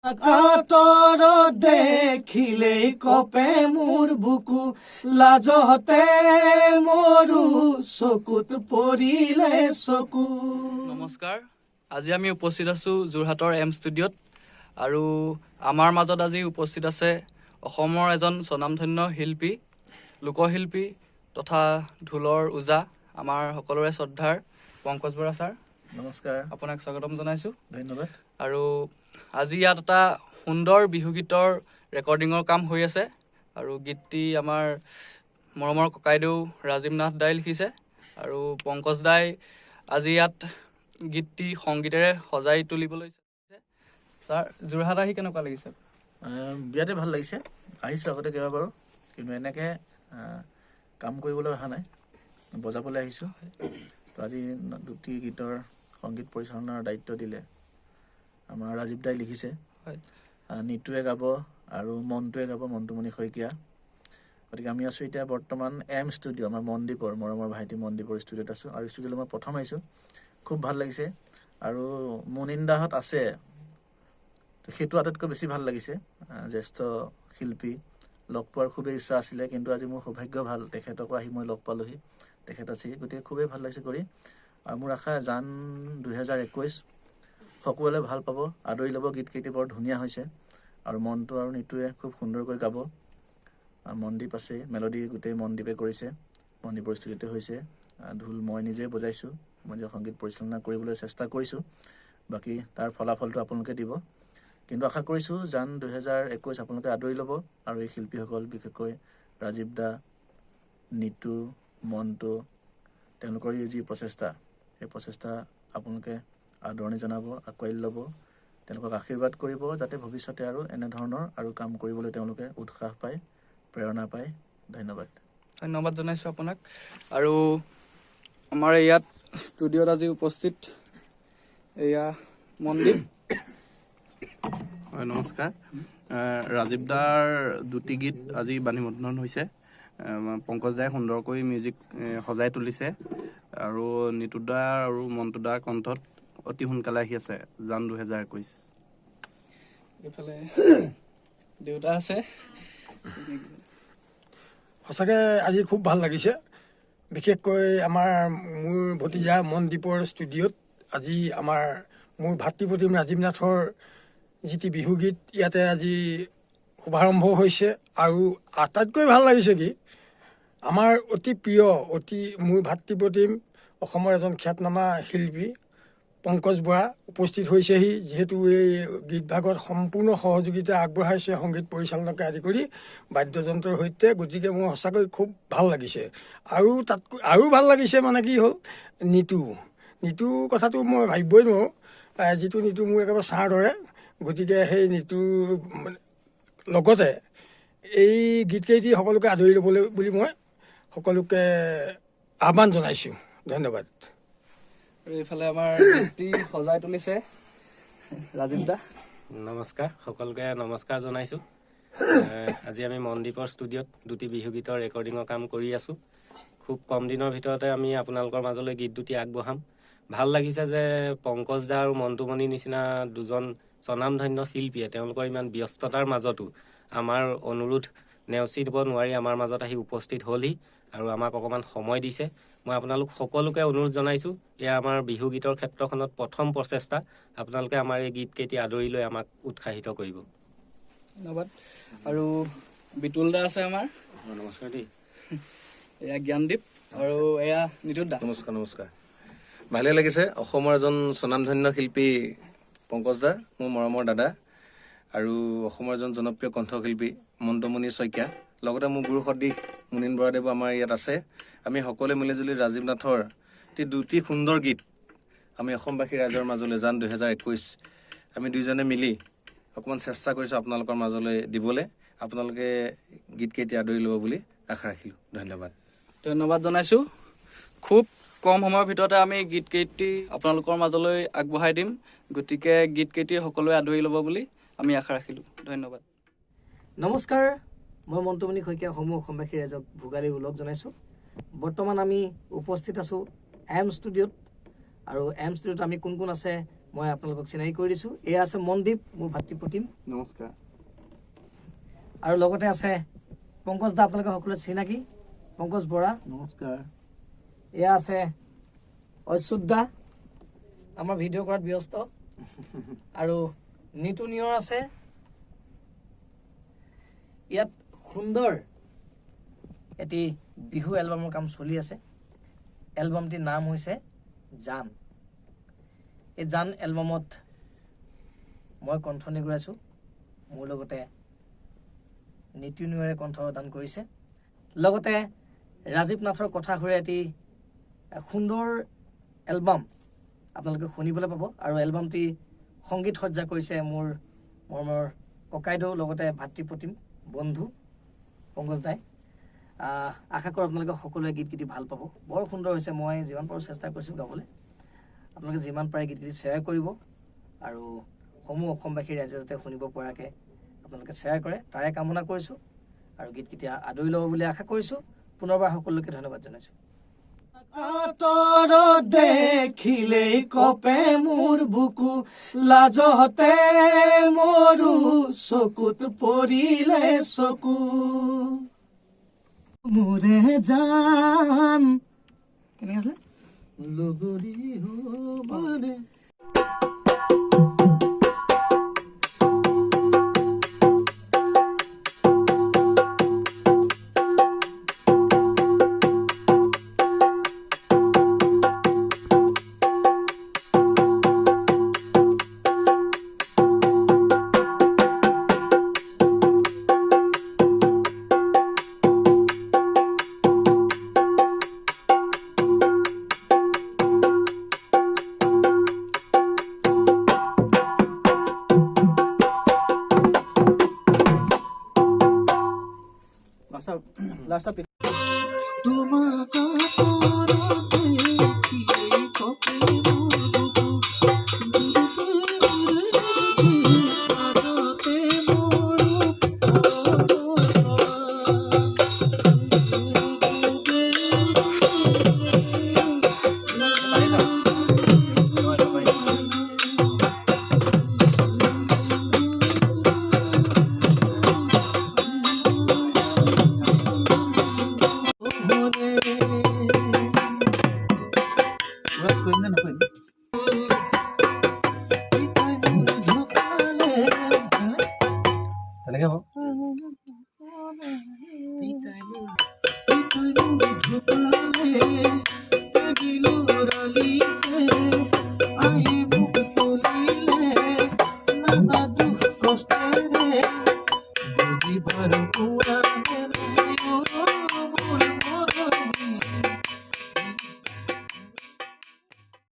কাতৰ দেখিলেই কপে মোৰ বুকু লাজতে মৰু চকুত পৰিলে চকু। নমস্কাৰ, আজি আমি উপস্থিত আছোঁ যোৰহাটৰ এম ষ্টুডিঅ'ত আৰু আমাৰ মাজত আজি উপস্থিত আছে অসমৰ এজন স্বনামধন্য শিল্পী, লোকশিল্পী তথা ঢোলৰ ওজা, আমাৰ সকলোৰে শ্ৰদ্ধাৰ পংকজ বৰা ছাৰ। নমস্কাৰ, আপোনাক স্বাগতম জনাইছোঁ। ধন্যবাদ। আৰু আজি ইয়াত এটা সুন্দৰ বিহুগীতৰ ৰেকৰ্ডিঙৰ কাম হৈ আছে আৰু গীতটি আমাৰ মৰমৰ ককাইদেউ ৰাজীৱ নাথ দাই লিখিছে আৰু পংকজ দাই আজি ইয়াত গীতটি সংগীতেৰে সজাই তুলিবলৈ চাইছে। ছাৰ, যোৰহাট আহি কেনেকুৱা লাগিছে? বিৰাটেই ভাল লাগিছে। আহিছোঁ আগতে কেইবাবাৰো, কিন্তু এনেকৈ কাম কৰিবলৈ অহা নাই, বজাবলৈ আহিছোঁ। তো আজি দুটি গীতৰ সংগীত পৰিচালনাৰ দায়িত্ব দিলে আমাৰ ৰাজীৱ দাই লিখিছে। হয়, নিতুৱে গাব আৰু মণ্টুৱে গাব, মণ্টুমণি শইকীয়া। গতিকে আমি আছোঁ এতিয়া বৰ্তমান এম ষ্টুডিঅ', আমাৰ মনদ্বীপৰ, মৰমৰ ভাইটি মনদ্বীপৰ ষ্টুডিঅ'ত আছোঁ। আৰু ষ্টুডিঅ'লৈ মই প্ৰথম আহিছোঁ, খুব ভাল লাগিছে। আৰু মুনিন্দাহঁত আছে, সেইটো আটাইতকৈ বেছি ভাল লাগিছে। জ্যেষ্ঠ শিল্পী লগ পোৱাৰ খুবেই ইচ্ছা আছিলে, কিন্তু আজি মোৰ সৌভাগ্য ভাল, তেখেতকো আহি মই লগ পালোহি, তেখেত আছেহি। গতিকে খুবেই ভাল লাগিছে কৰি। আৰু মোৰ আশা জান 2021 সকলোৱে ভাল পাব, আদৰি ল'ব। গীতকেইটি বৰ ধুনীয়া হৈছে আৰু মনটো আৰু নিতুৱে খুব সুন্দৰকৈ গাব। মনদ্বীপ আছে, মেলডি গোটেই মনদ্বীপে কৰিছে, মনদ্বীপৰ ষ্টুডিঅ'তে হৈছে। ঢোল মই নিজে বজাইছোঁ, মই যে সংগীত পৰিচালনা কৰিবলৈ চেষ্টা কৰিছোঁ। বাকী তাৰ ফলাফলটো আপোনালোকে দিব, কিন্তু আশা কৰিছোঁ জান 2021 আপোনালোকে আদৰি ল'ব। আৰু এই শিল্পীসকল, বিশেষকৈ ৰাজীৱ দা, নিতু, মণ্টু, তেওঁলোকৰ এই যি প্ৰচেষ্টা, সেই প্ৰচেষ্টা আপোনালোকে আদৰণি জনাব, আঁকোৱালি ল'ব, তেওঁলোকক আশীৰ্বাদ কৰিব, যাতে ভৱিষ্যতে আৰু এনেধৰণৰ আৰু কাম কৰিবলৈ তেওঁলোকে উৎসাহ পায়, প্ৰেৰণা পায়। ধন্যবাদ। ধন্যবাদ জনাইছোঁ আপোনাক। আৰু আমাৰ ইয়াত ষ্টুডিঅ'ত আজি উপস্থিত এয়া মনদ্বীপ। হয়, নমস্কাৰ। ৰাজীৱ দাৰ দুটি গীত আজি বাণীবদ্ধন হৈছে। পংকজ দাই সুন্দৰকৈ মিউজিক সজাই তুলিছে আৰু নিতু দা আৰু মণ্টু দাৰ কণ্ঠত অতি সোনকালে আহি আছে জান 2021। এইফালে দেউতা আছে। সঁচাকৈ আজি খুব ভাল লাগিছে। বিশেষকৈ মোৰ ভতিজা মনদ্বীপৰ ষ্টুডিঅ'ত আজি মোৰ ভাতৃপ্ৰতিম ৰাজীৱ নাথৰ যিটি বিহুগীত ইয়াতে আজি শুভাৰম্ভ হৈছে। আৰু আটাইতকৈ ভাল লাগিছে কি, আমাৰ অতি প্ৰিয়, মোৰ ভাতৃপ্ৰতিম অসমৰ এজন খ্যাতনামা শিল্পী পংকজ বৰা উপস্থিত হৈছেহি। যিহেতু এই গীতভাগত সম্পূৰ্ণ সহযোগিতা আগবঢ়াইছে, সংগীত পৰিচালনাকে আদি কৰি বাদ্যযন্ত্ৰৰ সৈতে। গতিকে মোৰ সঁচাকৈ খুব ভাল লাগিছে। আৰু তাতকৈ আৰু ভাল লাগিছে মানে কি হ'ল, নিতু কথাটো মই ভাবিবই নোৱাৰোঁ। যিটো নিতু মোৰ একেবাৰে ছাঁৰ দৰে। গতিকে সেই নিতুৰ লগতে এই গীতকেইটি সকলোকে আদৰি ল'বলৈ বুলি মই সকলোকে আহ্বান জনাইছোঁ। ধন্যবাদ। আৰু এইফালে আমাৰ গীতটি সজাই তুলিছে ৰাজীৱ দা। নমস্কাৰ, সকলোকে নমস্কাৰ জনাইছোঁ। আজি আমি মনদ্বীপৰ ষ্টুডিঅ'ত দুটি বিহুগীতৰ ৰেকৰ্ডিঙৰ কাম কৰি আছোঁ। খুব কম দিনৰ ভিতৰতে আমি আপোনালোকৰ মাজলৈ গীত দুটি আগবঢ়াম। ভাল লাগিছে যে পংকজ দা আৰু মণ্টুমণিৰ নিচিনা দুজন স্বনামধন্য শিল্পীয়ে তেওঁলোকৰ ইমান ব্যস্ততাৰ মাজতো আমাৰ অনুৰোধ নেওচি দিব নোৱাৰি আমাৰ মাজত আহি উপস্থিত হ'লহি আৰু আমাক অকণমান সময় দিছে। মই আপোনালোক সকলোকে অনুৰোধ জনাইছোঁ, এয়া আমাৰ বিহুগীতৰ ক্ষেত্ৰখনত প্ৰথম প্ৰচেষ্টা। আপোনালোকে আমাৰ এই গীতকেইটি আদৰি লৈ আমাক উৎসাহিত কৰিব। ধন্যবাদ। আৰু বিতুল দা আছে আমাৰ। নমস্কাৰ দেই। এয়া জ্ঞানদীপ আৰু এয়া নিতুল দা। নমস্কাৰ। ভালে লাগিছে। অসমৰ এজন স্বনামধন্য শিল্পী পংকজ দা, মোৰ মৰমৰ দাদা, আৰু অসমৰ এজন জনপ্ৰিয় কণ্ঠশিল্পী মণ্টুমণি শইকীয়া, লগতে মোৰ গুৰু সদৃশ মুনীন বৰাদেৱো আমাৰ ইয়াত আছে। আমি সকলোৱে মিলিজুলি ৰাজীৱ নাথৰ দুটি সুন্দৰ গীত আমি অসমবাসী ৰাইজৰ মাজলৈ জান 2021 আমি দুইজনে মিলি অকণমান চেষ্টা কৰিছোঁ আপোনালোকৰ মাজলৈ দিবলৈ। আপোনালোকে গীতকেইটি আদৰি ল'ব বুলি আশা ৰাখিলোঁ। ধন্যবাদ। ধন্যবাদ জনাইছোঁ। খুব কম সময়ৰ ভিতৰতে আমি গীতকেইটি আপোনালোকৰ মাজলৈ আগবঢ়াই দিম। গতিকে গীতকেইটি সকলোৱে আদৰি ল'ব বুলি আমি আশা ৰাখিলোঁ। ধন্যবাদ। নমস্কাৰ, মই মণ্টুমণি শইকীয়া সমূহ অসমবাসী ৰাইজক ভোগালী ওলগ জনাইছোঁ। বৰ্তমান আমি উপস্থিত আছোঁ এম ষ্টুডিঅ'ত। আৰু এম ষ্টুডিঅ'ত আমি কোন আছে মই আপোনালোকক চিনাকি কৰি দিছোঁ। এয়া আছে মনদ্বীপ, মোৰ ভাতৃ প্ৰতিম, নমস্কাৰ। আৰু লগতে আছে পংকজ দা, আপোনালোকে সকলোৱে চিনাকি, পংকজ বৰা। নমস্কাৰ। এয়া আছে অচ্যুত দা, আমাৰ ভিডিঅ' কৰাত ব্যস্ত, আৰু নিতু নিয়ৰ আছে। ইয়াত সুন্দৰ এটি বিহু এলবামৰ কাম চলি আছে। এলবামটিৰ নাম হৈছে জান। এই জান এলবামত মই কণ্ঠ নিগৰাইছোঁ, মোৰ লগতে নিতু নিয়ৰে কণ্ঠদান কৰিছে। লগতে ৰাজীৱ নাথৰ কথা সুৰে এটি সুন্দৰ এলবাম আপোনালোকে শুনিবলৈ পাব। আৰু এলবামটি সংগীত সজ্জা কৰিছে মোৰ মৰমৰ ককাইদেউ, লগতে ভাতৃ প্ৰতিম বন্ধু পংকজ দাই। আশা কৰোঁ আপোনালোকে সকলোৱে গীতকেইটি ভাল পাব। বৰ সুন্দৰ হৈছে, মই যিমান পাৰোঁ চেষ্টা কৰিছোঁ গাবলৈ। আপোনালোকে যিমান পাৰে গীতকেইটি শ্বেয়াৰ কৰিব, আৰু সমূহ অসমবাসী ৰাইজে যাতে শুনিব পৰাকৈ আপোনালোকে শ্বেয়াৰ কৰে, তাৰে কামনা কৰিছোঁ। আৰু গীতকেইটা আদৰি ল'ব বুলি আশা কৰিছোঁ। পুনৰবাৰ সকলোকে ধন্যবাদ জনাইছোঁ। আঁতৰত দেখিলেই কপে মোৰ বুকু, লাজতে মৰু চকুত পৰিলে চকু, মোৰে জান কেনেকৈ আছিলে? লগৰী মানে লাষ্ট তোমাক আঁতৰত দেখিলেই কপে মোৰ বুকু, লাজতে মৰু তেনেকৈ হ'ব। কষ্টেৰে